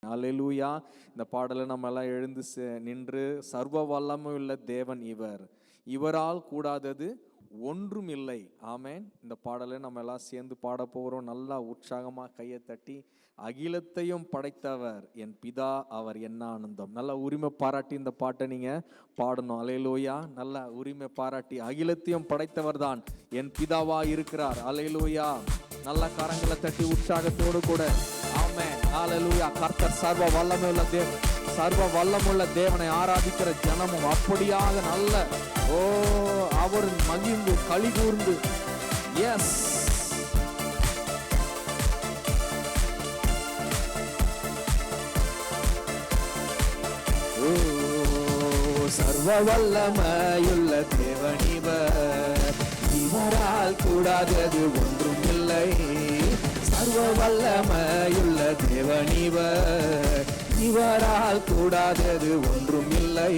அல்லேலூயா. இந்த பாடலை நம்ம எல்லாம் எழுந்து நின்று, சர்வ வல்லமையுள்ள தேவன் இவர், இவரால் கூடாதது ஒன்றும் இல்லை. ஆமேன். இந்த பாடலை நம்ம எல்லாம் சேர்ந்து பாட போகிறோம். நல்லா உற்சாகமாக கையை தட்டி, அகிலத்தையும் படைத்தவர் என் பிதா, அவர் என்ன ஆனந்தம். நல்லா உரிமை பாராட்டி இந்த பாட்டை நீங்கள் பாடணும். அல்லேலூயா. நல்லா உரிமை பாராட்டி, அகிலத்தையும் படைத்தவர் தான் என் பிதாவா இருக்கிறார். அல்லேலூயா. நல்ல கரங்களை தட்டி உற்சாகத்தோடு கூட ஆமென். ஹல்லேலூயா. கர்த்தர் சர்வ வல்லமையுள்ள தேவன், சர்வ வல்லமுள்ள தேவனை ஆராதிக்கிற ஜனமும் அப்படியாக நல்ல அவர் மகிழ்ந்து களி கூர்ந்து எஸ் சர்வ வல்லமையுள்ள தேவன் இவர், இவரால் கூடாதது ஒன்றும் இல்லை. சர்வ வல்லமையுள்ள தேவன் இவர், இவரால் கூடாதது ஒன்றும் இல்லை.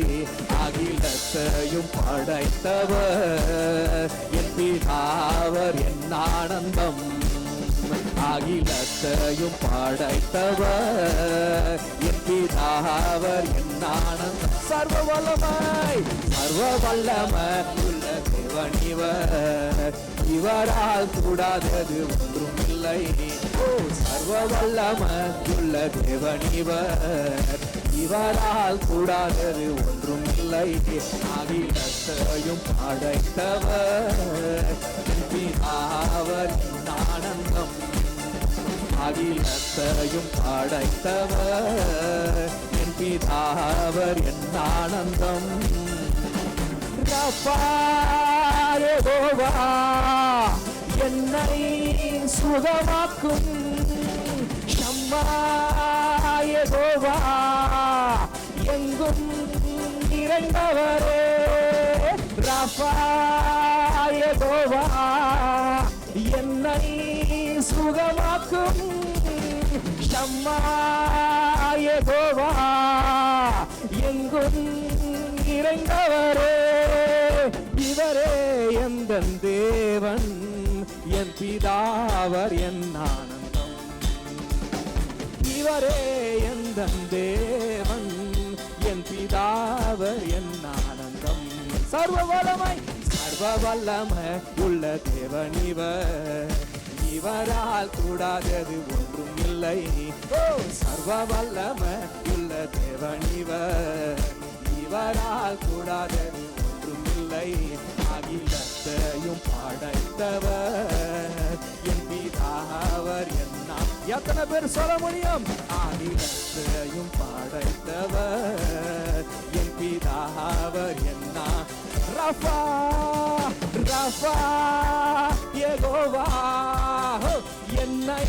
அகிலத்தையும் படைத்தவர் என் பிதாவர் என் ஆனந்தம். அகிலத்தையும் படைத்தவர் என் பிதாவர் என் ஆனந்தம். சர்வ வல்லமை, சர்வ வல்லமை உள்ள தேவன் இவர், இவரால் கூடாதது ஒன்றும் இல்லை. சர்வ வல்லமை உள்ள தேவன் இவர், இவரால் கூடாதது ஒன்றும் இல்லை. அகிலத்தையும் படைத்தவர் என் பிதாவர் என் ஆனந்தம். அகிலத்தையும் படைத்தவர் என் பிதாவர் என் ஆனந்தம். யெகோவா என்னை சுகமாக்கும். ஷம்மா யெகோவா எங்கும் நிறைந்தவரே. ரஃபா யெகோவா என்னை சுகமாக்கும். ஷம்மா யெகோவா எங்கும் நிறைந்தவரே. இவரே எந்தன் தேவன் என் பிதாவர் என் ஆனந்தம். இவரே எந்தன் தேவன் என் பிதாவர் என் ஆனந்தம். சர்வ வல்லமை, சர்வ வல்லமை உள்ள தேவன் இவர், இவரால் கூடாதது ஒன்றும் இல்லை. சர்வ வல்லமை உள்ள தேவன் இவர், இவரால் கூடாதது ஒன்றும் இல்லை. அகிலத்தையும் படைத்தவர் என் பிதாவர் என்ன. எத்தனை பேர் சொல்ல முடியும்? அகிலத்தையும் படைத்தவர் என் பிதாவர் என்ன. ரஃபா ரஃபா யெகோவா என்னை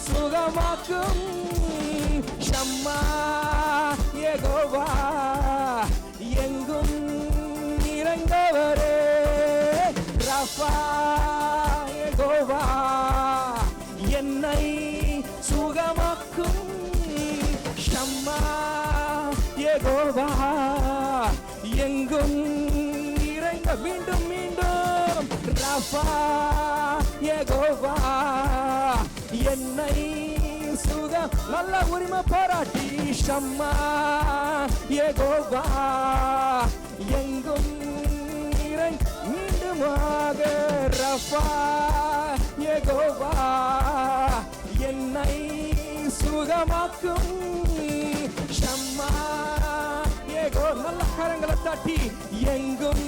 சுகமாக்கும். ஷம்மா யெகோவா எங்கும் நிறைந்தவரே. ரஃபா யெகோவா என்னை சுகமாக்கும். ஷம்மா யெகோவா எங்கும் நிறைந்த. மீண்டும் மீண்டும் ரஃபா யெகோவா என்னை சுகம். நல்ல உரிமை பாராட்டி, ஷம்மா யெகோவா எங்கும் நிறை. மீண்டுமாக ரஃபா யெகோவா என்னை சுகமாக்கும். ஷம்மா யெகோ. நல்ல கரங்களை தட்டி, எங்கும்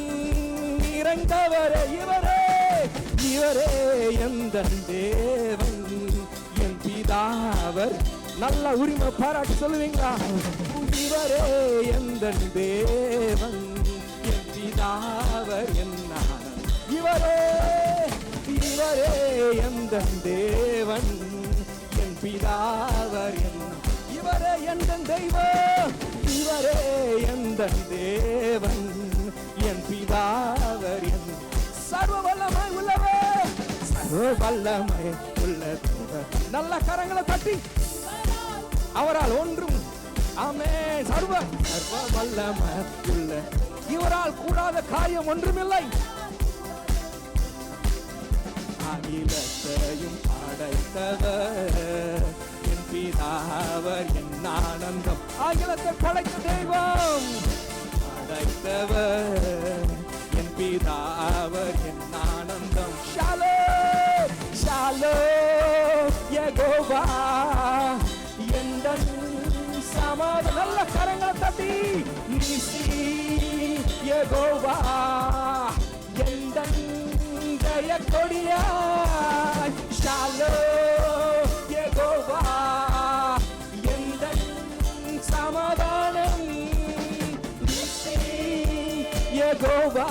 நிறைந்தவரே. இவரே, இவரே எந்தன் தேவன் என் பிதாவர். நல்ல உரிமை பாராட்டி சொல்லுவீங்களா? இவரே எந்தன் தேவன் என் பிதாவர் என் ஆனந்தம். இவரே, இவரே எந்தன் தேவன் என் பிதாவர் என். இவரே எந்தன் தெய்வம், இவரே எந்தன் தேவன் என் பிதாவர் என். சர்வ வல்லமை உள்ளவர், சர்வ வல்லமை உள்ள தேவன். நல்ல கரங்களை தட்டி, அவரால் ஒன்றும். ஆமென். சர்வ சர்வ வல்லமை உள்ள இவரால் கூடாத காரியம் ஒன்றுமில்லை. அகிலத்தையும் படைத்தவர் என் பிதாவர் என் ஆனந்தம். ஆகிலத்தை படைத்த தெய்வம், படைத்தவர் என் பிதாவர் என் ஆனந்தம். ஷாலோம் ஷாலோம் யெகோவா எந்தன் சமாதானம். நல்ல கரங்களை தட்டி நிசி யெகோவா எந்தன் ஜெய கொடியாய். ஷாலோம் யெகோவா எந்தன் சமாதானம். நிசி யெகோவா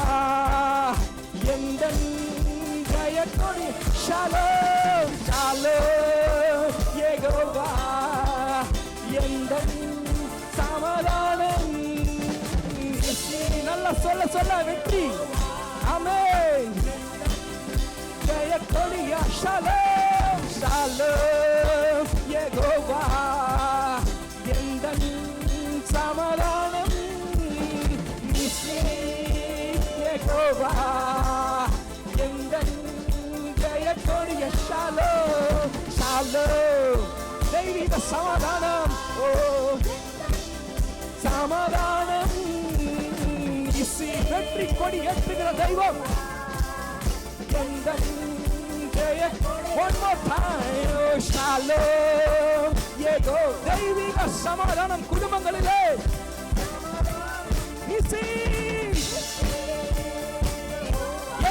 எந்தன் ஜெய கொடி. ஷாலோம் ஷாலோம் யெகோவா எந்தன் சமாதானம். நல்ல சொல்ல சொல்ல வெற்றி. ஆமென். ஜெய கொடியா. ஷாலோம் ஷாலோம் யெகோவா எந்தன் சமாதானம். நிசி யெகோவா எந்தன் ஜெய கொடியா. ஷாலோம் ஷாலோம் தெய்வீக சமாதானம். ஓ சமாதானம். இசி வெற்றி கொடி ஏற்றுகிற தெய்வம் எந்தன் ஜெய. One more time. Oh, shalom யெகோ. தெய்வீக சமாதானம் குடும்பங்களிலே. இசி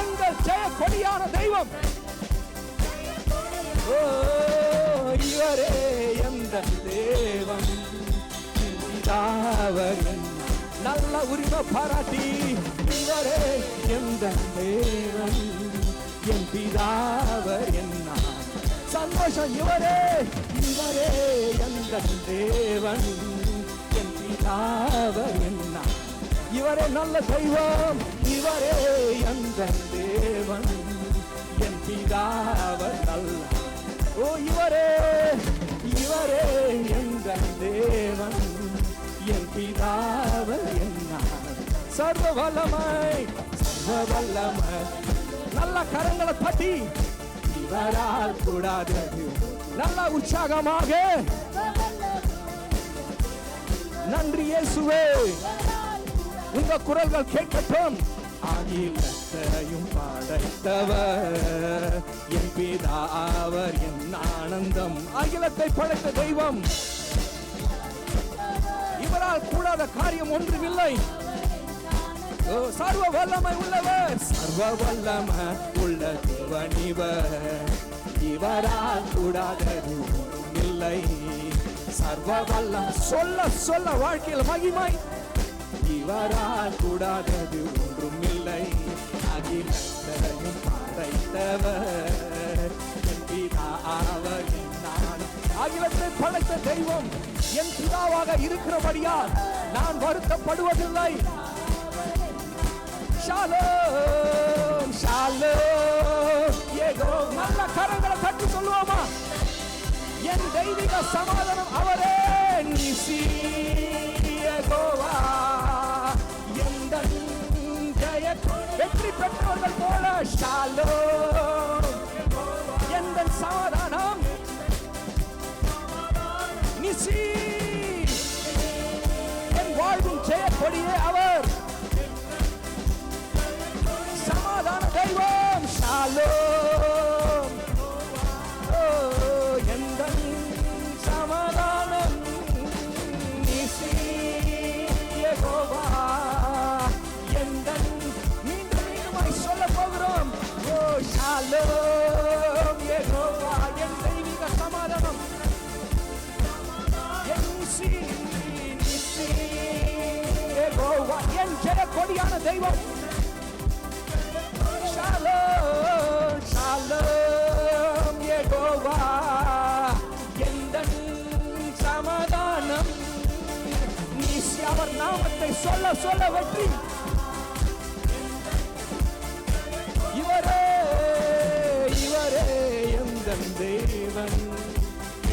எங்கள் ஜெய கொடியான தெய்வம். ஓ இவரே எந்தன் தேவன், பிதாவர் என். நல்ல உரிமை பாராட்டி இவரே எந்தன் தேவன் என் பிதாவர் என்ன. சந்தோஷம். இவரே இவரே எந்தன் தேவன் என் பிதாவர் என்ன. இவரே நல்ல தெய்வம். இவரே எந்தன் தேவன் என் பிதாவர் நல்ல. ஓ இவரே இவரே எந்தன் தேவன் என் பிதாவர் என்ன. சர்வ வல்லமை சர்வ வல்லமை. நல்ல கரங்களை தட்டி இவரால் கூடாதது. நல்ல உற்சாகமாக நன்றி இயேசுவே. உங்க குரல்கள் கேட்கட்டும். அகிலத்தையும் படைத்தவர் என் பிதாவர் என் ஆனந்தம். அகிலத்தை படைத்த தெய்வம், இவரால் கூடாத காரியம் ஒன்றுமில்லை. சர்வ வல்லமை உள்ளவர், சர்வ வல்லமை உள்ள தேவன் இவர். இவரால் கூடாதது ஒன்றுமில்லை. சர்வ வல்லம். சொல்ல சொல்ல வாழ்க்கையில் மகிமை. இவரால் கூடாதது ஒன்றுமில்லை. அகிலத்தையும் படைத்தவர் என் பிதாவர் என் ஆனந்தம். அகிலத்தை படைத்த தெய்வம் என் பிதாவாக இருக்கிறபடியால் நான் வருத்தப்படுவதில்லை. Shalom Shalom யெகோ. நல்ல கரங்களை தட்டி சொல்லுவோமா? என் தெய்வீக சமாதானம் அவரே. நிசி யெகோவா எந்தன் ஜெய. வெற்றி பெற்றவர்கள் போல ஷாலோம் எந்தன் சமாதானம். நிசி என் வாழ்வின் ஜெய கொடியே அவர். சமாதான தெய்வம். ஷாலோம். எந்தன் சமாதானம். நிசி யெகோவா எந்தன். மீண்டும் மீண்டுமாய் சொல்ல போகிறோம். ஓ ஷாலோம் யெகோவா என் தெய்வீக சமாதானம். என் நிசி நிசி யெகோவா என் ஜெய கொடியான தெய்வம். Shalom, shalom, யெகோவா எந்தன் சமாதானம். நிசி அவர் நாமத்தை சொல்ல சொல்ல வெற்றி. இவரே இவரே எந்தன் தேவன்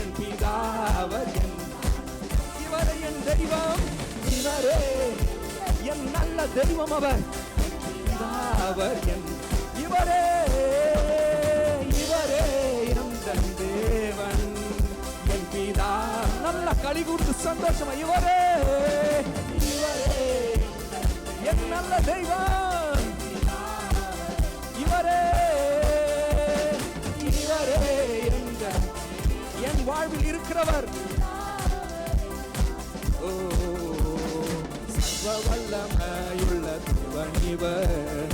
என் பிதாவர் என். இவரே என் தெய்வம். இவரே என் நல்ல தெய்வம் அவர். பிதாவர் என். இவரே இவரே எந்தன் தேவன் என் பிதா நல்லா களி கூர்ந்து சந்தோஷமா இவரே இவரே என் நல்ல தெய்வம், இவரே இவரே என் வாழ்வில் இருக்கிறவர். ஓ சர்வ வல்லமையுள்ள தேவன் இவர்,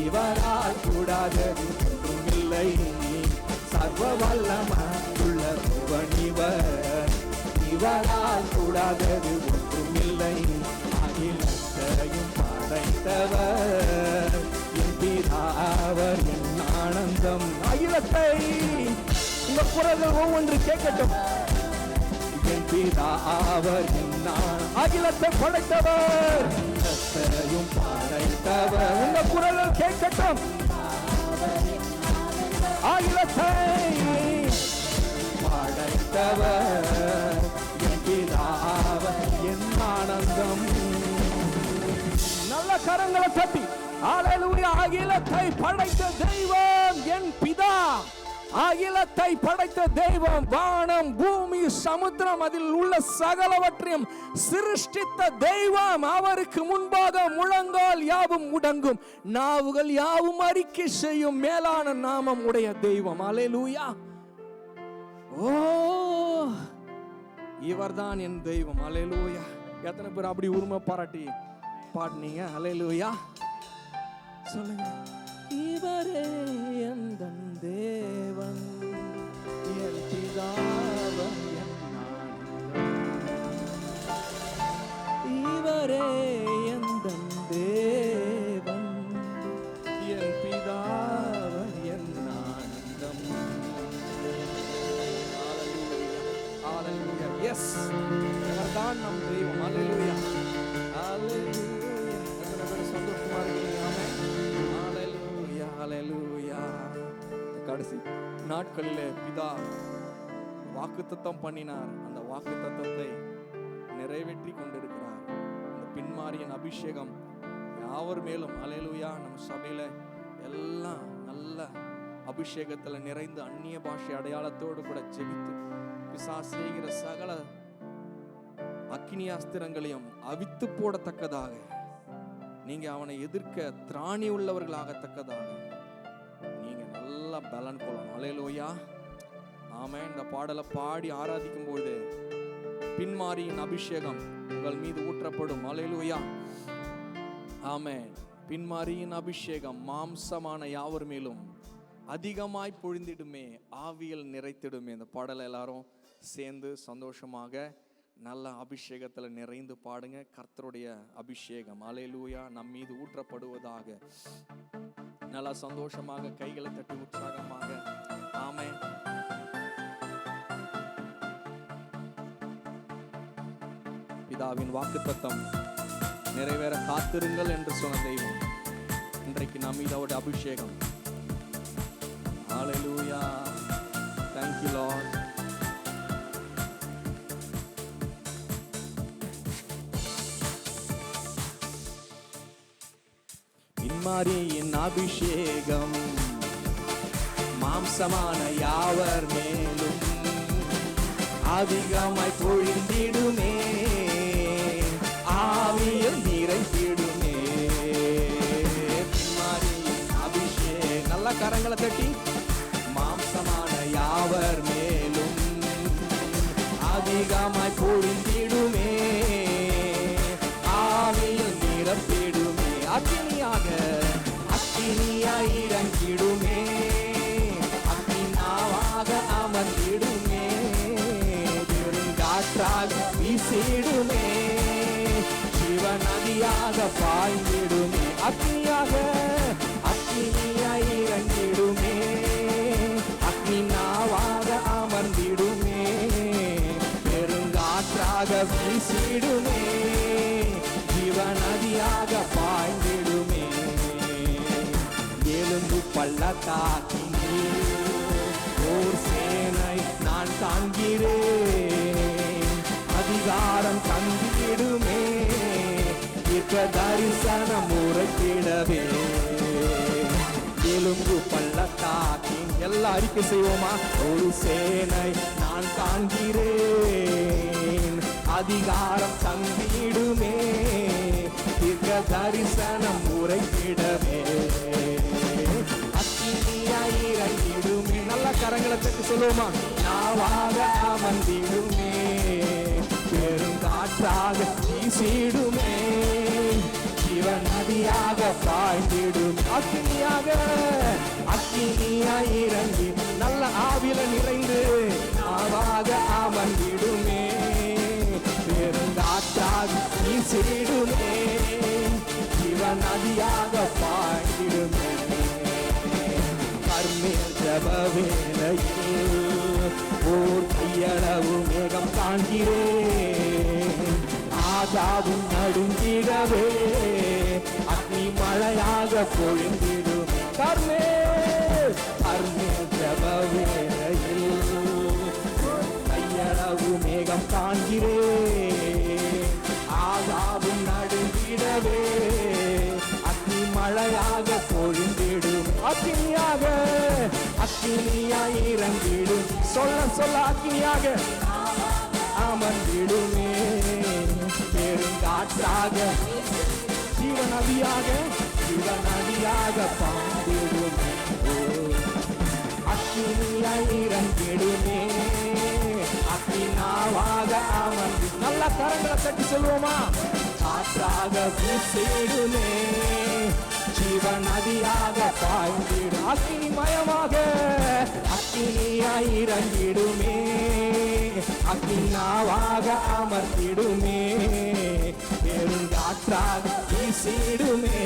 இவரால் கூடாதது ஒன்றுமில்லை. சர்வ வல்லமையுள்ள தேவன் இவர், இவரால் கூடாதது ஒன்றுமில்லை. அகிலத்தையும் படைத்தவர் என் பிதாவர் என் ஆனந்தம். அகிலத்தை உங்க குரல்கள் ஒவ்வொன்று கேட்கட்டும். என் பிதாவர் என் அகிலத்தை படைத்தவர், அகிலத்தையும் படைத்தவர். உங்க குரல்கள் கேட்கட்டும். அகிலத்தை படைத்தவர் என் பிதாவர் என் ஆனந்தம். நல்ல கரங்களை தட்டி அல்லேலூயா. அகிலத்தை படைத்த தெய்வம் என் பிதா, அகிலத்தை படைத்த தெய்வம், வானம் பூமி சமுத்திரம் அதில் உள்ள சகலவற்றையும் சிருஷ்டித்த தெய்வம். அவருக்கு முன்பாக முழங்கால் யாவும் முடங்கும், நாவுகள் யாவும் அறிக்கை செய்யும் மேலான நாமம் உடைய தெய்வம். அல்லேலூயா. ஓ இவர்தான் என் தெய்வம். அல்லேலூயா. எத்தனை பேர் அப்படி உரிமை பாராட்டி பாடுனீங்க? அல்லேலூயா சொல்லுங்க. இவரே எந்தன் தேவன், என் பிதாவன் என் ஆனந்தம். இவரே எந்தன் தேவன், என் பிதாவன் என் ஆனந்தம். ஹalleluya. எஸ், இவர்தான் நம் தெய்வம். ஹalleluya. ஹalleluya. சந்தோஷமா இருக்கீங்க? ஆமென். ஹalleluya. கடைசி நாட்களிலே பிதா வாக்குத்தத்தம் பண்ணினார். அந்த வாக்குத்தத்தத்தை நிறைவேற்றி கொண்டிருக்கிறார். அந்த பின்மாரியின் அபிஷேகம் யாவர் மேலும். ஹalleluya. நம்ம சபையில எல்லாம் நல்ல அபிஷேகத்துல நிறைந்து அந்நிய பாஷை அடையாளத்தோடு கூட ஜெபித்து பிசாசு செய்கிற சகல அக்கினி அஸ்திரங்களையும் அவித்து போடத்தக்கதாக, நீங்க அவனை எதிர்க்க திராணி உள்ளவர்களாகத்தக்கதாக நீங்க நல்லா பலன் கொள்ளணும். அல்லேலூயா. ஆமென். இந்த பாடலை பாடி ஆராதிக்கும் பொழுது பின்மாரியின் அபிஷேகம் உங்கள் மீது ஊற்றப்படும். அல்லேலூயா. ஆமென். பின்மாரியின் அபிஷேகம் மாம்சமான யாவர் மேலும் அதிகமாய் பொழிந்திடுமே, ஆவியில் நிறைத்திடுமே. இந்த பாடலை எல்லாரும் சேர்ந்து சந்தோஷமாக நல்ல அபிஷேகத்தில் நிறைந்து பாடுங்க. கர்த்தருடைய அபிஷேகம் அல்லேலூயா நம் மீது ஊற்றப்படுவதாக. நல்லா சந்தோஷமாக கைகளை தட்டி உற்சாகமாக ஆமென். பிதாவின் வாக்குத்தத்தம் நிறைவேற காத்திருங்கள் என்று சொன்ன தெய்வம் இன்றைக்கு நம் மீது அவருடைய அபிஷேகம். அல்லேலூயா. Thank you Lord. பின்மாரியின் அபிஷேகம் மாம்சமான யாவர் மேலும் அதிகமாய் பொழிந்திடுமே, ஆவியில் நிறைந்திடுமே. பின்மாரியின் அபிஷேகம் நல்ல கரங்களை தட்டி மாம்சமான யாவர் மேலும் அதிகமாய் பொழிந்திடுமே, ஆவியில் நிரப்பிடுமே. அக்கினியாக அக்கினியாய் இறங்கிடுமே, அக்கினாவாக அமர்ந்திடுமே, பெருங்காற்றாக வீசிடுமே, ஜீவ நதியாக பாய்ந்திடுமே. அக்கினியாக அக்கினியாய் இறங்கிடுமே, அக்கினாவாக அமர்ந்திடுமே, பெருங்காற்றாக வீசிடுமே, ஜீவ நதியாக பாய்ந்திடுமே. எழுந்து பள்ளத்தாக்கினில் ஓர் சேனை நான் காண்கிறேன், அதிகாரம் தந்திடுமே, தீர்க்க தரிசனம் உரைத்திடவே. எழுந்து பள்ளத்தாக்கின் எல்லா அறிக்கை செய்வோமா? ஒரு சேனை நான் காண்கிறேன், அதிகாரம் தந்திடுமே, தீர்க்க தரிசனம் உரைத்திடவே அக்கினியாய் இறங்கிடுமே. நல்ல கரங்களை தட்டி சொல்லுவோமா? நாவாக அமர்ந்திடுமே, பெருங்காற்றாக வீசிடுமே, ஜீவன் நதியாக பாய்ந்திடும். அக்கினியாய் இறங்கி நல்ல ஆவில நிறைந்து நாவாக அமர்ந்திடுமே, பெருங்காற்றாக வீசிடுமே, ஜீவன் நதியாக பாய்ந்திடுமே. கர்மேல் ஜப வேளையில் ஓர் கையளவு மேகம் காண்கிறேன், ஆகாவும் நடுங்கிடவே அக்னி மழையாக பொழிந்திடும். கர்மேல் ஜப வேளையில் கையளவு மேகம் காண்கிறேன், ஆகாவும் நடுங்கிடவே அக்னி மழையாக பொழிந்திடும். அக்கினியாய் இறங்கிடும். சொல்ல அக்கினியாக அமர்ந்திடுமே, பெருங்காற்றாக ஜீவநதியாக பாய்ந்திடுமே. அக்கினியாய் இறங்கிடுமே, அக்கினாவாக அமர்ந்து நல்ல கரங்களை தட்டி சொல்லுவோமா? காற்றாக வீசிடுமே, ஜீவநதியாக பாய்ந்திடும். அக்கினிமயமாக அக்கினியாய் இறங்கிடுமே, அக்கினாவாக அமர்ந்திடுமே, பெருங்காற்றாக வீசிடுமே,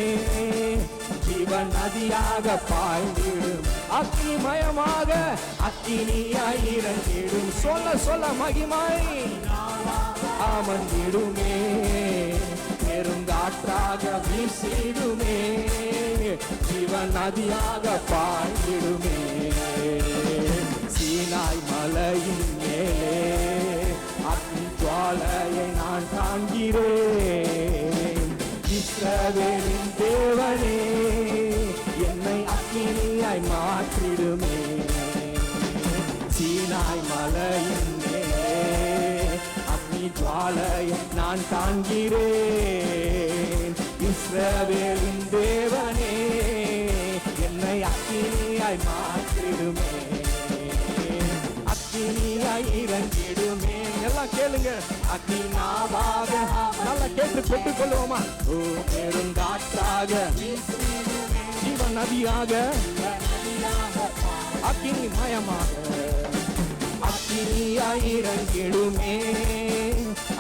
ஜீவநதியாக பாய்ந்திடும். அக்கினிமயமாக அக்கினியாய் இறங்கிடும். சொல்ல மகிமை அமர்ந்திடுமே, பெருங்காற்றாக வீசிடுமே, ஜீவன் நதியாக பாய்ந்திடுமே. சீனாய் மலையின் மேலே அக்னி ஜுவாலையை நான் காண்கிறேன், இஸ்ரவேலின் தேவனே என்னை அக்கினியாய் மாற்றிடுமே. சீனாய் மலையின் மேலே அக்னி ஜுவாலையை நான் காண்கிறேன், இஸ்ரவேலின் தேவனே என்னை அக்கினியாய் மாற்றிடுமே. அக்கினியாய் இறங்கிடுமே. எல்லாம் கேளுங்க. அக்கினாவாக நல்லா கேட்டு பெற்றுக் கொள்வோமா? ஓ பெருங்காற்றாக ஜீவன் நதியாக அக்கினி மயமாக அக்கினியாய் இறங்கிடுமே,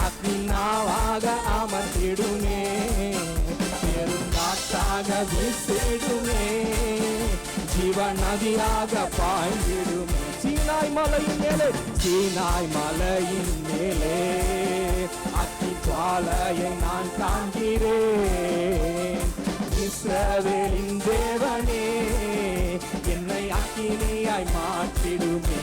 அக்கினாவாக அமர்ந்திடுமே, பெருங்காற்றாக வீசிடுமே, ஜீவன் நதியாக பாய்ந்திடுமே. சீனாய் மலையின் மேலே அக்கி ஜுவாலையை நான் காண்கிறேன், இஸ்ரவேலின் தேவனே என்னை அக்கினியாய் மாற்றிடுமே.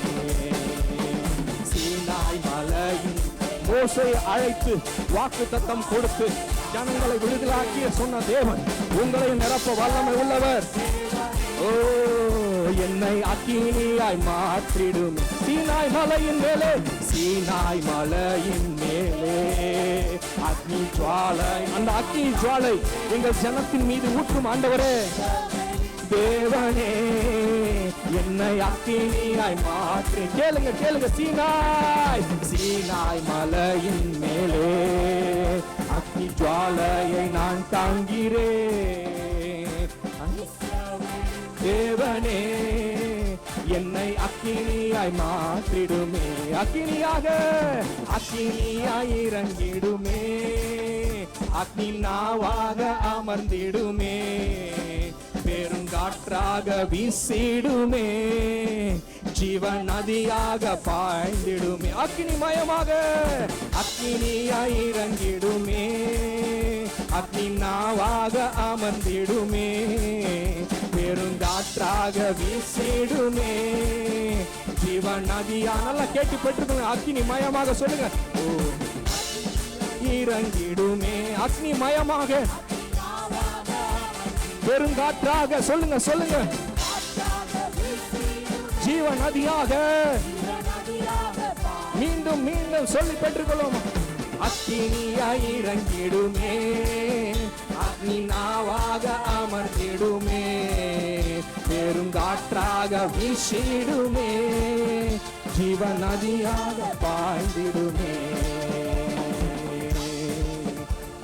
சீனாய் மலையின் மோசேயை அழைத்து வாக்குத்தத்தம் கொடுத்து ஜனங்களை விடுதலாக்கிய சொன்ன தேவன் உங்களை நிரப்ப வல்லமை உள்ளவர். ஓ என்னை அக்கினியாய் மாற்றிடும். சீனாய் மலையின் மேலே அக்னி ஜுவாலை, அந்த அக்னி ஜுவாலை எங்கள் ஜனத்தின் மீது ஊற்றும் ஆண்டவரே தேவனே என்னை அக்கினியாய் மாற்றி. கேளுங்க. சீனாய் மலையின் மேலே அக்னி ஜுவாலையை நான் தாங்கிறேன், தேவனே என்னை அக்கினியாய் மாற்றிடுமே. அக்கினியாய் இறங்கிடுமே, அக்னி நாவாக அமர்ந்திடுமே, பெருங்காற்றாக வீசிடுமே, ஜீவன் நதியாக பாய்ந்திடுமே. அக்கினிமயமாக அக்கினியாய் இறங்கிடுமே, அக்னி நாவாக அமர்ந்திடுமே, பெருங்காற்றாக வீசிடுமே, ஜீவன் நதியா. நல்லா கேட்டு பெற்றுக்கோங்க. அக்கினிமயமாக சொல்லுங்க. ஓ இறங்கிடுமே, அக்னிமயமாக பெருங்காற்றாக சொல்லுங்க. ஜீவன் நதியாக மீண்டும் சொல்லி பெற்றுக்கொள்வோம். அக்கினியாய் இறங்கிடுமே, அக்னி நாவாக அமர்ந்திடுமே, பெருங்காற்றாக வீசிடுமே, ஜீவ நதியாக பாய்ந்திடுமே.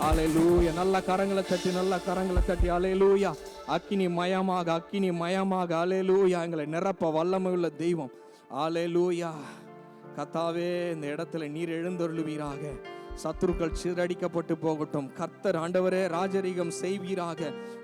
அல்லேலூயா. நல்ல கரங்களை தட்டி, நல்ல கரங்களை தட்டி அல்லேலூயா. அக்கினி மயமாக, அக்கினி மயமாக அல்லேலூயா எங்களை நிரப்ப வல்லமை உள்ள தெய்வம். அல்லேலூயா. கர்த்தாவே, இந்த இடத்துல நீர் எழுந்தருளுவீராக. சத்துருக்கள் சிதறடிக்கப்பட்டு போகட்டும். கர்த்தர் ஆண்டவரே ராஜரீகம் செய்வீராக.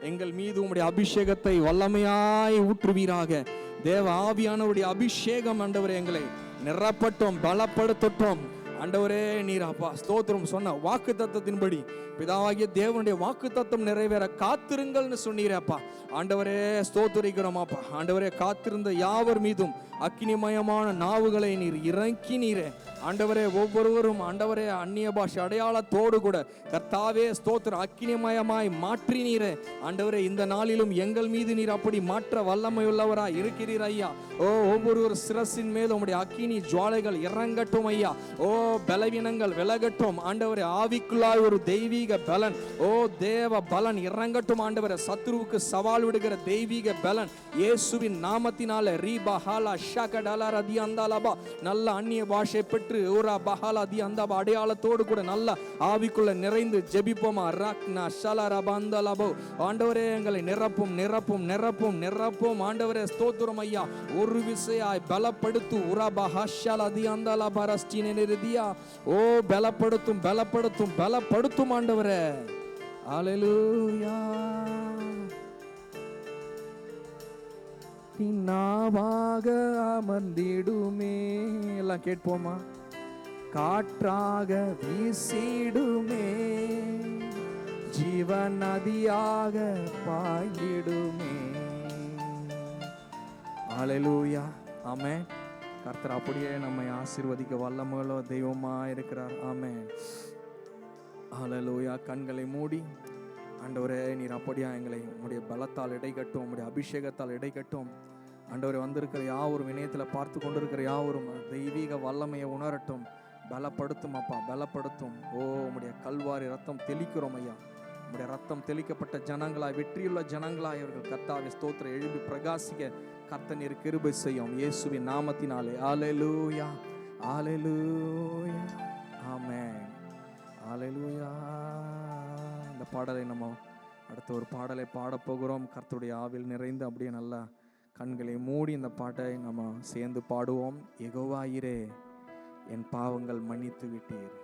எங்கள் மீது உம்முடைய அபிஷேகத்தை வல்லமையாய் ஊற்றுவீராக. தேவ ஆவியானவருடைய அபிஷேகம் ஆண்டவரே எங்களை நிரப்பட்டும், பலப்படுத்தட்டும். ஆண்டவரே நீர் அப்பா ஸ்தோத்திரம். சொன்ன வாக்கு தத்தத்தின்படி பிதாவாகிய தேவனுடைய வாக்கு தத்தம் நிறைவேற காத்திருங்கள்னு சொன்னீரப்பா. ஆண்டவரே ஸ்தோத்திரிக்கிறோமாப்பா. ஆண்டவரே, காத்திருந்த யாவர் மீதும் அக்கினிமயமான நாவுகளை நீர் இறக்கினீரே. ஆண்டவரே, ஒவ்வொருவரும் ஆண்டவரே அந்நிய பாஷை அடையாளத்தோடு கூட கர்த்தாவே ஸ்தோத்திரம் அக்கினிமயமாய் மாற்றினீரே. ஆண்டவரே, இந்த நாளிலும் எங்கள் மீது நீர் அப்படி மாற்ற வல்லமை உள்ளவராய் இருக்கிறீர் ஐயா. ஓ, ஒவ்வொரு சிரசின் மேலும் உம்முடைய அக்கினி ஜுவாலைகள் இறங்கட்டும் ஐயா. ஓ, பலவீனங்கள் விலகட்டும் ஆண்டவரே. ஆவிக்குள்ளாய் ஒரு தெய்வீக பலன், ஓ தேவ பலன் இறங்கட்டும் ஆண்டவரே. சத்துருவுக்கு சவால் விடுகிற தெய்வீக பலன் இயேசுவின் நாமத்தினாலே ரீபா ஹாலா ஷகடலா ரதி அந்தாலபா நல்ல அந்நிய பாஷை பெற்று ஊரா பஹாலா தி அந்தாபா அடையாளத்தோடு கூட நல்ல ஆவிக்குள்ள நிறைந்து ஜெபிப்போமா. ரக்னா ஷலரபா அந்தலபோ. ஆண்டவரே, எங்களை நிரப்பும் நிரப்பும் நிரப்பும் நிரப்பும் ஆண்டவரே. ஸ்தோத்திரம் ஐயா. ஒரு விசையாய் பலப்படுத்து உரா பஹாஷலா தி அந்தலபா ரஸ்டினே நிருதியா. ஓ, பலப்படுத்தும் பலப்படுத்தும் பலப்படுத்தும் ஆண்டவரே. அல்லேலூயா. நாவாக அமர்ந்திடுமே. எல்லாம் கேட்போமா? காற்றாக வீசிடுமே, ஜீவன் நதியாக பாய்ந்திடுமே. அல்லேலூயா. ஆமென். கர்த்தர் அப்படியே நம்மை ஆசீர்வதிக்க வல்லமையுள்ள தெய்வமா இருக்கிறார். ஆமென். அல்லேலூயா. கண்களை மூடி ஆண்டவரே, நீர் அப்படியா எங்களை உம்முடைய பலத்தால் இடைக்கட்டும், உம்முடைய அபிஷேகத்தால் இடைக்கட்டும். ஆண்டவரே, வந்திருக்கிற யாவரும் இணையத்தில் பார்த்து கொண்டிருக்கிற யாவரும் தெய்வீக வல்லமையை உணரட்டும். பலப்படுத்தும் அப்பா, பலப்படுத்தும். ஓ, உம்முடைய கல்வாரி ரத்தம் தெளிக்கிறோம் ஐயா. உம்முடைய ரத்தம் தெளிக்கப்பட்ட ஜனங்களாய், வெற்றியுள்ள ஜனங்களாய் அவர்கள் கர்த்தாவே ஸ்தோத்திரம் எழுப்பி பிரகாசிக்க கர்த்தர் நீர் கிருபை செய்யும் இயேசுவின் நாமத்தினாலே. அல்லேலூயா, அல்லேலூயா, ஆமென், அல்லேலூயா. இந்த பாடலை நம்ம அடுத்த ஒரு பாடலை பாடப்போகிறோம். கர்த்தருடைய ஆவில் நிறைந்து அப்படியே நல்லா கண்களை மூடி இந்த பாட்டை நம்ம சேர்ந்து பாடுவோம். யெகோவாயிரே, என் பாவங்கள் மன்னித்து விட்டீர்,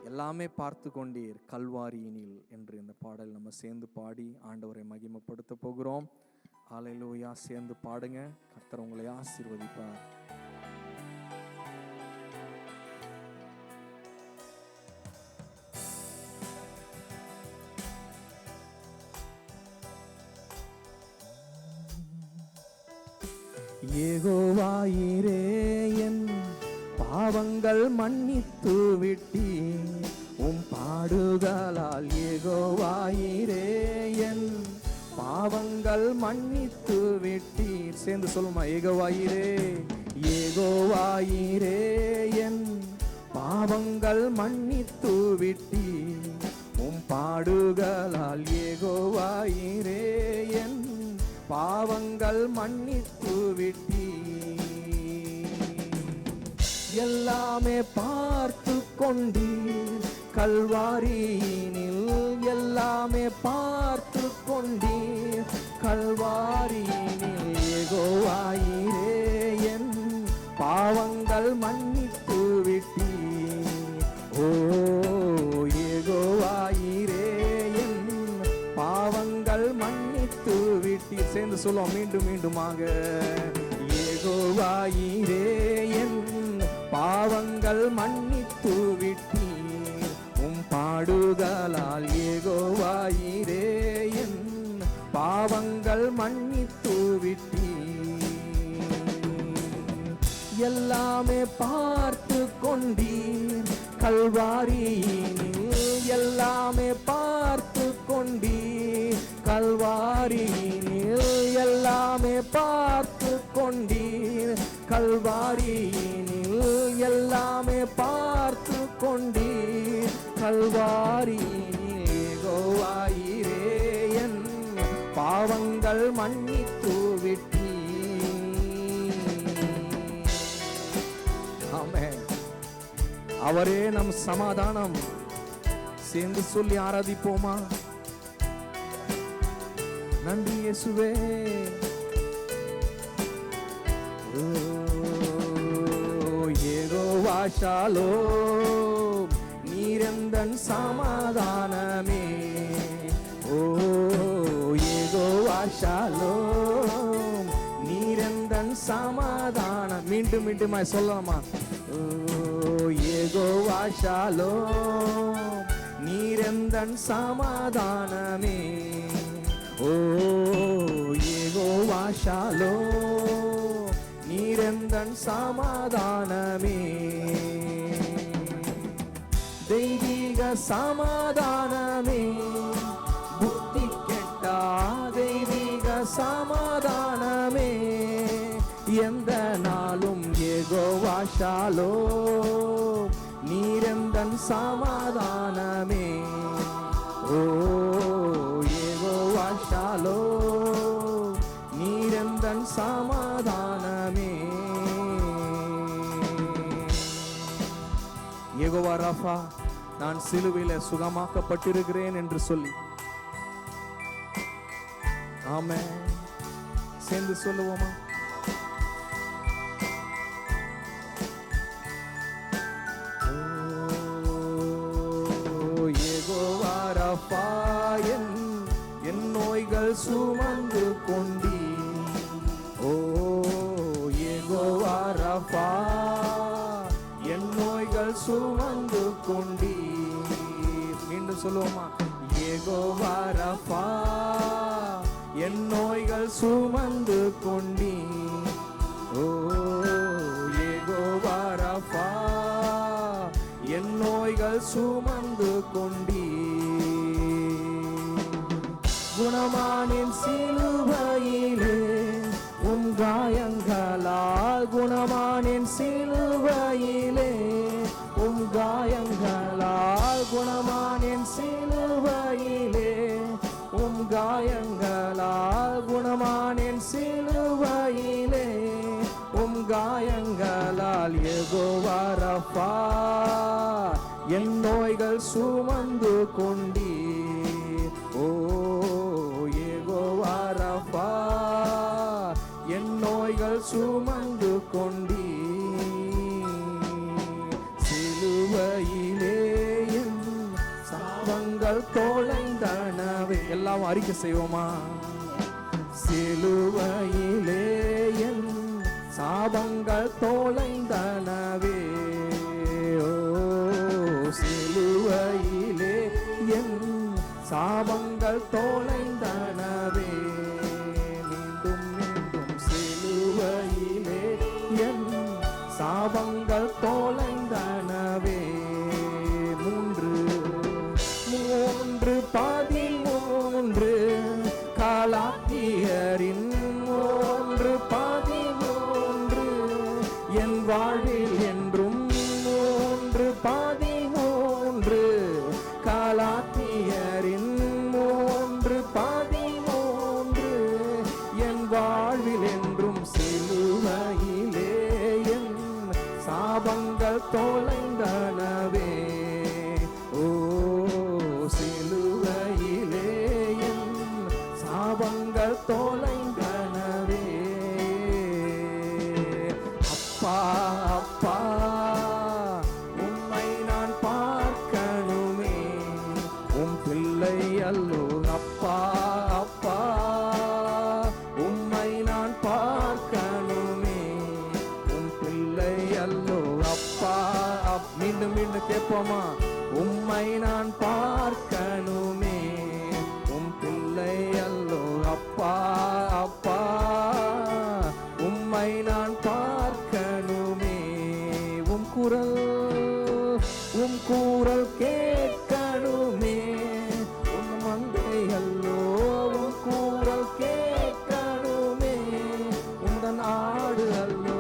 எல்லாமே பார்த்து கொண்டீர் கல்வாரியினில் என்று இந்த பாடல் நம்ம சேர்ந்து பாடி ஆண்டவரை மகிமைப்படுத்த போகிறோம். அல்லேலூயா. சேர்ந்து பாடுங்க. கர்த்தர் உங்களை ஆசீர்வதிப்பார். யெகோவாயிரே, என் பாவங்கள் மன்னித்து விட்டீர் உம் பாடுகளால். யெகோவாயிரே, என் பாவங்கள் மன்னித்து விட்டீர். சேர்ந்து சொல்லுமா? யெகோவாயிரே, யெகோவாயிரே, என் பாவங்கள் மன்னித்து விட்டீர் உம் பாடுகளால். யெகோவாயிரே, என் பாவங்கள் மன்னித்து விட்டீர். எல்லாமே பார்த்து கொண்டீர் கல்வாரியினில், எல்லாமே பார்த்து கொண்டீர் கல்வாரியினில். யெகோவாயிரே, என் பாவங்கள் மன்னித்து விட்டீர். ஓ, யெகோவாயிரே, என் பாவங்கள் மன்னித்து விட்டீர். சேர்ந்து சொல்லுவோம் மீண்டும் மீண்டுமாக. யெகோவாயிரே, என் பாவங்கள் மன்னித்து விட்டீர் உம் பாடுகளால். யெகோவாயிரே, என் பாவங்கள் மன்னித்து விட்டீர். எல்லாமே பார்த்து கொண்டீர் கல்வாரியினில், எல்லாமே பார்த்து கொண்டீர் கல்வாரியினில், எல்லாமே பார்த்து கொண்டீர் கல்வாரியினில் எல்லாமே பார்த்து கொண்டீர். கல்வாரியினில் யெகோவாயிரே என் பாவங்கள் மன்னித்து விட்டீர். ஆமென். அவரே நம் சமாதானம். சேர்ந்து சொல்லி ஆராதிப்போமா? நன்றி இயேசுவே. யெகோவா ஷாலோம், நீரெந்தன் சமாதானமே. ஓ யெகோவா ஷாலோம், நீரெந்தன் சமாதானம். மீண்டும் மீண்டுமாய் சொல்லலாமா? ஓ யெகோவா ஷாலோம், நீரெந்தன் சமாதானமே. ஓ யெகோவா ஷாலோம், நீரெந்தன் சமாதானமே. தெய்வீக சமாதானமே, புத்தி கெட்டா தெய்வீக சமாதானமே. எந்த நாளும் யெகோவா ஷாலோம், நீரெந்தன் சமாதானமே. ஓ யெகோவா ஷாலோம், நீரெந்தன் சமாதானமே. யெகோவா ராஃபா, நான் சிலுவையில சுகமாக்கப்பட்டிருக்கிறேன் என்று சொல்லி. ஆமென். சேர்ந்து சொல்லுவோமா? யெகோவா ராஃபா, என் நோய்கள் சுமந்து கொண்டீ. ஓ யெகோவா ராஃபா, என் நோய்கள் சுமந்து கொண்டீ. மீண்டும் சொல்லுவோமா? யெகோவா ராஃபா, என் நோய்கள் சுமந்து கொண்டீ. ஓ யெகோவா ராஃபா, என் நோய்கள் சுமந்து கொண்டீ. குணமானின் சிலுவையிலே உம் காயங்களால், குணமானின் சிலுவையிலே உம் காயங்களால், குணமானின் சிலுவையிலே உம் காயங்களால், குணமானின் சிலுவையிலே உம் காயங்களால். யெகோவா ராஃபா, என் நோய்கள் சுமந்து கொண்டீ. ஓ யெகோவா ராஃபா, என் நோய்கள் சுமந்து கொண்டீ. சிலுவையிலே என் சாபங்கள் தொலைந்தனவே. எல்லாம் அறிக்கை செய்வோமா? சிலுவையிலே என் சாபங்கள் தொலைந்தனவே. ஓ சிலுவையிலே என் சாபங்கள் தொலைந்தனவே. மீண்டும் மீண்டும் சிலுவையிலே என் சாபங்கள் தொலைந்தனவே. 3:13 கலாத்தியரின் 3:13 என் வாழ்வில் என்றும். 3:13 கலாத்தியரின் 3:13 என் வாழ்வில் என்றும். சிலுவையிலே என் சாபங்கள் தொலைந்தனவே. ஓ சிலுவையிலே என் சாபங்கள் தொலைந்தனவே. அப்பா அப்பா, உம்மை நான் பார்க்கணுமே, உம் பிள்ளை அல்லோ. அப்பா அப்பா, உம்மை நான் பார்க்கணுமே, உம் பிள்ளை அல்லோ. அப்பா மீண்டும் மீண்டும் கேட்போமா? உம்மை நான் பார்க்கணுமே, உம் பிள்ளை அல்லோ. அப்பா அப்பா, உம்மை நான் பார்க்கணுமே. உம் குரல் கேட்கணுமே, உம் மந்தை அல்லோ. உம் குரல் கேட்கணுமே, உந்தன் ஆடு அல்லோ.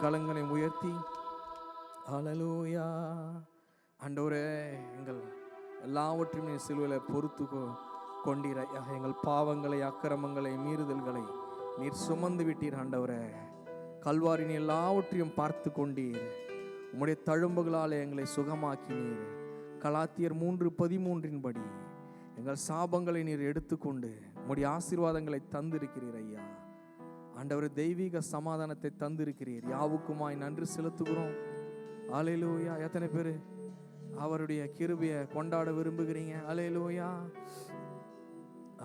கரங்களை உயர்த்தி ஹல்லேலூயா. ஆண்டவரே, எங்கள் எல்லாவற்றையும் நீர் சிலுவையில் பொறுத்து கொண்டீர் ஐயா. எங்கள் பாவங்களை, அக்கிரமங்களை, மீறுதல்களை நீர் சுமந்து விட்டீர் ஆண்டவரே. கல்வாரின் எல்லாவற்றையும் பார்த்து கொண்டீர். உம்முடைய தழும்புகளால் எங்களை சுகமாக்கினீர். கலாத்தியர் 3:13 படி எங்கள் சாபங்களை நீர் எடுத்துக்கொண்டு உம்முடைய ஆசீர்வாதங்களை தந்திருக்கிறீர் ஐயா. ஆண்டவர் தெய்வீக சமாதானத்தை தந்திருக்கிறீர். யாவுக்குமாய் நன்றி செலுத்துகிறோம். அல்லேலூயா. எத்தனை பேர் அவருடைய கிருபையை கொண்டாட விரும்புகிறீங்க? அல்லேலூயா.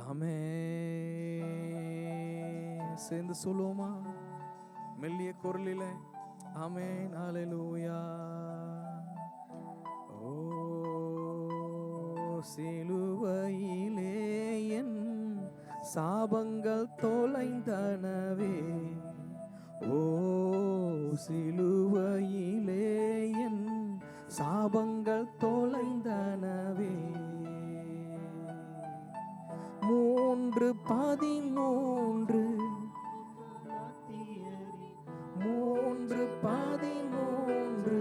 ஆமென். சேர்ந்து சொல்லுவோமா மெல்லிய குரலில்? ஆமென். அல்லேலூயா. ஓ சிலுவையிலே என் சாபங்கள் தொலைந்தனவே. ஓ சிலுவையிலே என் சாபங்கள் தொலைந்தனவே. 3:13 3:13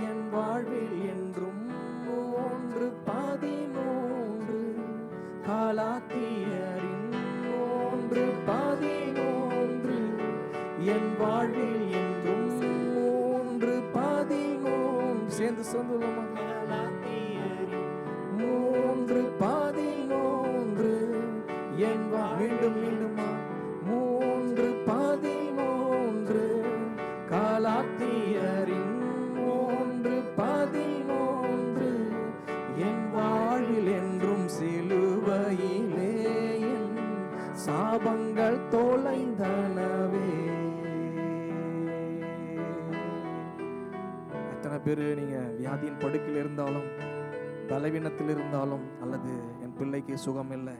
என் வாழ்வில் என்றும் 3:13 கலாத்தியரின் 3:13 என் வாழ்வில் என்றும் 3:13 சேர்ந்து சொல்லுவோமா? 3:13 என் மீண்டும் மீண்டுமா 3:13 கலாத்தியரின் 3:13 என் வாழ்வில் என்றும் சிலுவையிலே என் சாபங்கள் தொலைந்தனவே. எத்தனை பேர் நீங்க வியாதியின் படுக்கையில் இருந்தாலும், பலவீனத்தில் இருந்தாலும், அல்லது என் பிள்ளைக்கு சுகம் இல்லை,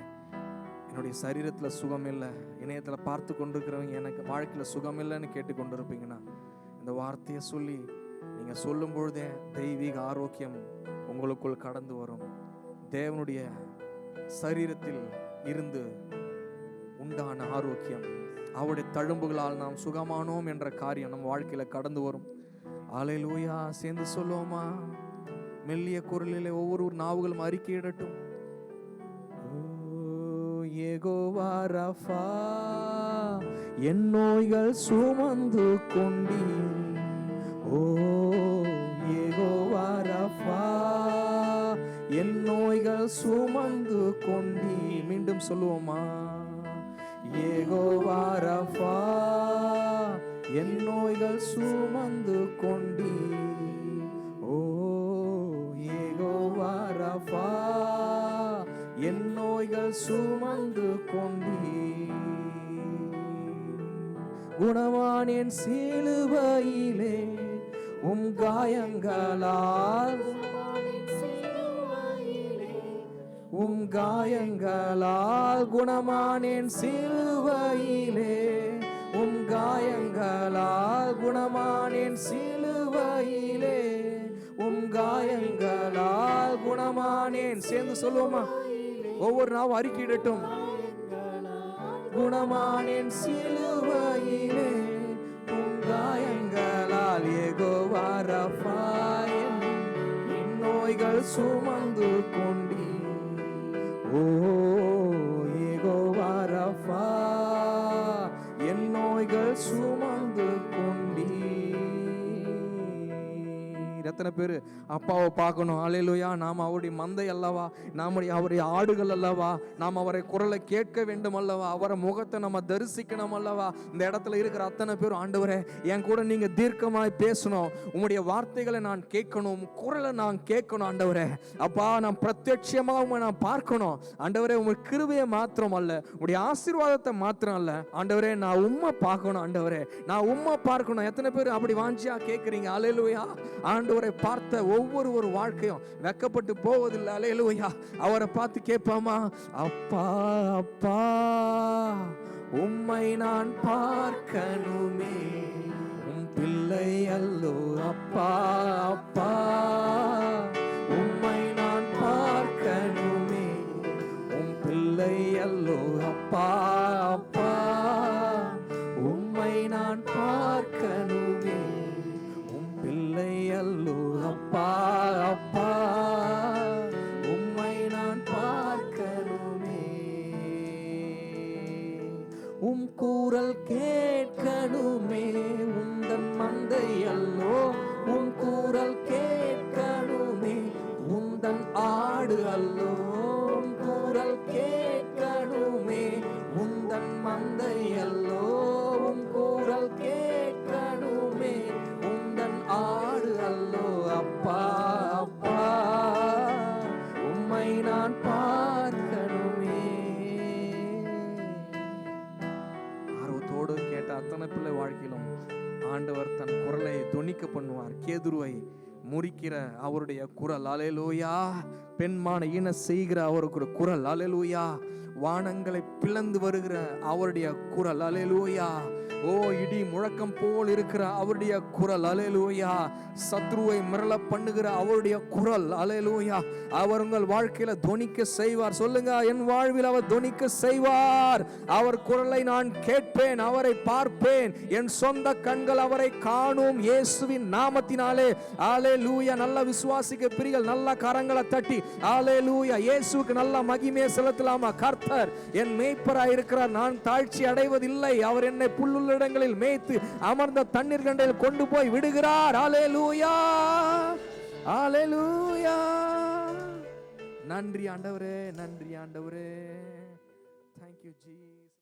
என்னுடைய சரீரத்தில் சுகம் இல்லை, இணையத்தில் பார்த்து கொண்டிருக்கிறவங்க எனக்கு வாழ்க்கையில் சுகம் இல்லைன்னு கேட்டுக்கொண்டு இருப்பீங்கன்னா, இந்த வார்த்தையை சொல்லி நீங்கள் சொல்லும் பொழுதே தெய்வீக ஆரோக்கியம் உங்களுக்குள் கடந்து வரும். தேவனுடைய சரீரத்தில் இருந்து உண்டான ஆரோக்கியம், அவருடைய தழும்புகளால் நாம் சுகமானோம் என்ற காரியம் நம் வாழ்க்கையில் கடந்து வரும். அல்லேலூயா. சேர்ந்து சொல்லுவோமா? மெல்லிய குரலிலே ஒவ்வொரு நாவுகளும் அறிக்கையிடட்டும். யெகோவா ரஃபா என் நோய்கள் சுமந்து கொண்டீ. ஓ யெகோவா ரஃபா என் நோய்கள் சுமந்து கொண்டீ. மீண்டும் சொல்லுவோமா? யெகோவா ரஃபா என் நோய்கள் சுமந்து கொண்டீ. ஓ யெகோவா ரஃபா என் நோய்கள் சுமந்து கொண்டீ. குணமானேன் சிலுவையிலே உம் காயங்களால், உம் காயங்களால் குணமானேன் சிலுவையிலே, உம் காயங்களால் குணமானேன் சிலுவையிலே, உம் காயங்களால் குணமானேன். சேர்ந்து சொல்லுவோமா? ஒவ்வொரு நாளும் அறிக்கையிடட்டும். குணமானேன் சிலுவையிலே உம் காயங்களால். யெகோவா ரஃபா என் நோய்கள் சுமந்து கொண்டீ. ஓ யெகோவா ரஃபா என் நோய்கள் சுமந்து கொண்டீ. எத்தனை பேர் அப்பாவை பார்க்கணும்? அல்லேலூயா. நாம் அவருடைய மந்தை அல்லவா, அவருடைய ஆடுகள் அல்லவா, நாம் அவரை குரலை கேட்க வேண்டும் அல்லவா, அவரை முகத்தை நம்ம தரிசிக்கணும் அல்லவா. இந்த இடத்துல இருக்கிற அத்தனை பேரும், ஆண்டவரே என் கூட நீங்க தீர்க்கமாய் பேசணும், உங்களுடைய வார்த்தைகளை நான் கேட்கணும், குரலை நான் கேட்கணும் ஆண்டவரே. அப்பா நான் பிரத்யட்சமா உங்களை நான் பார்க்கணும் ஆண்டவரே. உங்க கிருபையை மாத்திரம் அல்ல, உங்களுடைய ஆசீர்வாதத்தை மாத்திரம் அல்ல ஆண்டவரே, நான் உம்மை பார்க்கணும் ஆண்டவரே, நான் உம்மை பார்க்கணும். எத்தனை பேர் அப்படி வாஞ்சியா கேட்குறீங்க? அல்லேலூயா. ஆண்டவரை பார்த்த ஒவ்வொரு வாழ்க்கையும் வெக்கப்பட்டு போவதில்லை. அல்லேலூயா. அவரை பார்த்து கேட்பாமா? அப்பா அப்பா உம்மை நான் பார்க்கணுமே, உம் பிள்ளை அல்லோ. அப்பா அப்பா உம்மை நான் பார்க்கணுமே, உம் பிள்ளை அல்லோ. அப்பா அப்பா உம்மை நான் பார்க்கணுமே. குரல் கேட்கணுமே, உந்தன் மந்தை அல்லோ உன் குரல் கேட்கணுமே, உந்தன் ஆடு அல்லோ உன் குரல் கேட்கணுமே, உந்தன் மந்தை அல்லோ உன் குரல் கேட்கணுமே, உந்தன் ஆடு அல்லோ. அப்பா அப்பா உம்மை நான் பார்க்கணுமே. ஆர்வத்தோடு கேட்ட அத்தனை பிள்ளை வாழ்க்கையிலும் ஆண்டவர் தன் குரலை தொனிக்க பண்ணுவார். கேதுருவை முறிக்கிற அவருடைய குரல் அல்லேலூயா, பெண்மான இன செய்கிற அவருக்கு குரல் அல்லேலூயா, வானங்களை பிளந்து வருகிற அவருடைய குரல் அல்லேலூயா, ஓ இடி முழக்கம் போல் இருக்கிற அவருடைய குரல் அல்லேலூயா, சத்ருவை மிரள பண்ணுகிற அவருடைய குரல் அல்லேலூயா, அவர் உங்கள் வாழ்க்கையில தொனிக்க செய்வார். சொல்லுங்க, என் வாழ்வில் அவர் தொனிக்க செய்வார். அவர் குரலை நான் கேட்பேன், அவரை பார்ப்பேன், என் சொந்த கண்கள் அவரை காணும் இயேசுவின் நாமத்தினாலே. அல்லேலூயா. நல்ல விசுவாசிக்க பிரிகள் நல்ல கரங்களை தட்டி அல்லேலூயா, இயேசுவுக்கு நல்ல மகிமையை செலுத்தலாமா? கர்த்தர் என் மேய்ப்பராய் இருக்கிறார், நான் தாழ்ச்சி அடைவதில்லை. அவர் என்னை புல்லுள்ள இடங்களில் மேய்த்து அமர்ந்த தண்ணீர் கண்டையில் கொண்டு போய் விடுகிறார். அல்லேலூயா, அல்லேலூயா. நன்றி ஆண்டவரே, நன்றி ஆண்டவரே. Thank you Jesus.